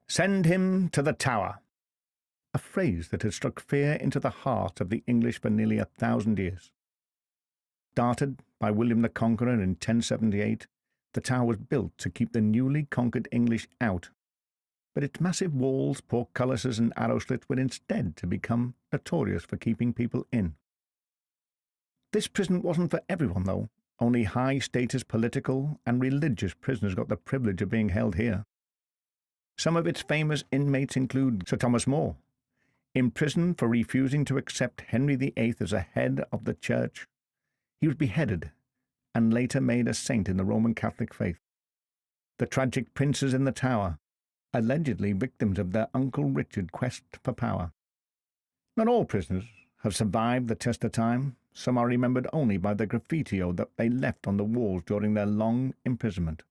"Send him to the Tower," a phrase that had struck fear into the heart of the English for nearly 1,000 years. Started by William the Conqueror in 1078, the Tower was built to keep the newly conquered English out, but its massive walls, portcullises and arrow slits were instead to become notorious for keeping people in. This prison wasn't for everyone, though. Only high-status political and religious prisoners got the privilege of being held here. Some of its famous inmates include Sir Thomas More, imprisoned for refusing to accept Henry VIII as a head of the Church. He was beheaded and later made a saint in the Roman Catholic faith. The tragic princes in the Tower, allegedly victims of their Uncle Richard's quest for power. Not all prisoners have survived the test of time. Some are remembered only by the graffiti that they left on the walls during their long imprisonment.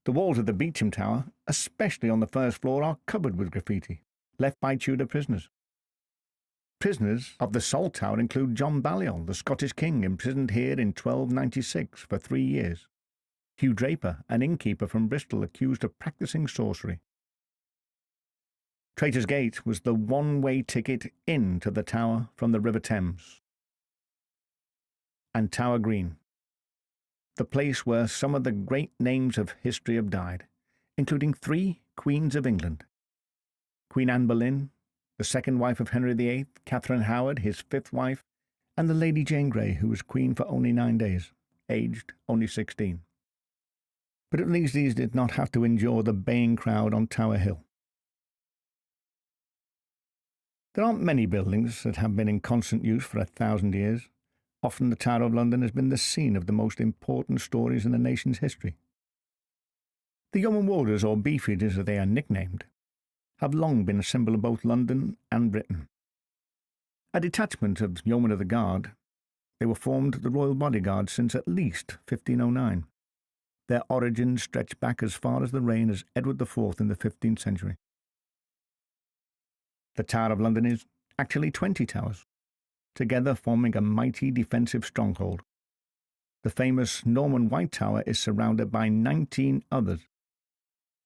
The walls of the Beauchamp Tower, especially on the first floor, are covered with graffiti, left by Tudor prisoners. Prisoners of the Salt Tower include John Balliol, the Scottish king, imprisoned here in 1296 for 3 years. Hugh Draper, an innkeeper from Bristol, accused of practising sorcery. Traitor's Gate was the one-way ticket into the Tower from the River Thames. And Tower Green, the place where some of the great names of history have died, including 3 Queens of England. Queen Anne Boleyn, the second wife of Henry VIII, Catherine Howard, his 5th wife, and the Lady Jane Grey, who was queen for only 9 days, aged only 16. But at least these did not have to endure the baying crowd on Tower Hill. There aren't many buildings that have been in constant use for 1,000 years. Often the Tower of London has been the scene of the most important stories in the nation's history. The Yeoman Warders, or Beefeaters as they are nicknamed, have long been a symbol of both London and Britain. A detachment of Yeomen of the Guard, they were formed the Royal Bodyguard since at least 1509. Their origins stretch back as far as the reign of Edward IV in the 15th century. The Tower of London is actually 20 towers, together forming a mighty defensive stronghold. The famous Norman White Tower is surrounded by 19 others,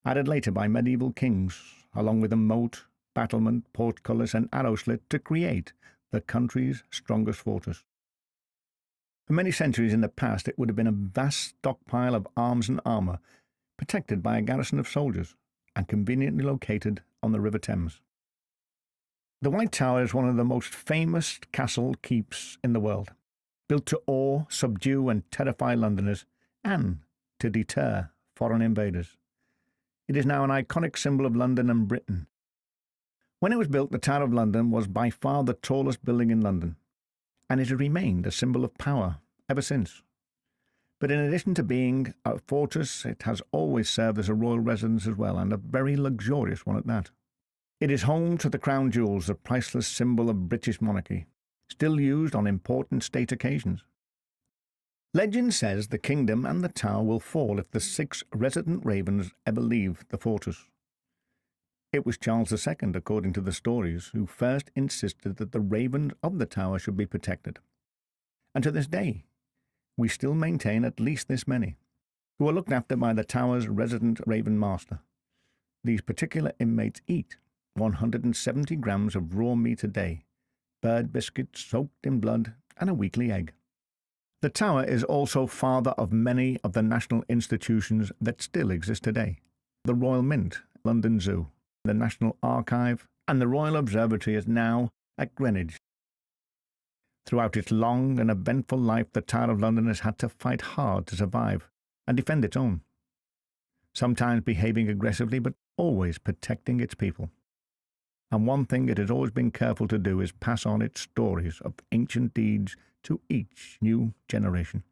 added later by medieval kings, along with a moat, battlement, portcullis and arrow slit to create the country's strongest fortress. For many centuries in the past, it would have been a vast stockpile of arms and armour, protected by a garrison of soldiers, and conveniently located on the River Thames. The White Tower is one of the most famous castle keeps in the world, built to awe, subdue and terrify Londoners, and to deter foreign invaders. It is now an iconic symbol of London and Britain. When it was built, the Tower of London was by far the tallest building in London, and it has remained a symbol of power ever since. But in addition to being a fortress, it has always served as a royal residence as well, and a very luxurious one at that. It is home to the crown jewels, the priceless symbol of British monarchy, still used on important state occasions. Legend says the kingdom and the tower will fall if the 6 resident ravens ever leave the fortress. It was Charles II, according to the stories, who first insisted that the ravens of the tower should be protected. And to this day, we still maintain at least this many, who are looked after by the tower's resident raven master. These particular inmates eat 170 grams of raw meat a day, bird biscuits soaked in blood, and a weekly egg. The tower is also father of many of the national institutions that still exist today: the Royal Mint, London Zoo, the National Archive, and the Royal Observatory is now at Greenwich. Throughout its long and eventful life, the Tower of London has had to fight hard to survive and defend its own, sometimes behaving aggressively but always protecting its people. And one thing it has always been careful to do is pass on its stories of ancient deeds to each new generation.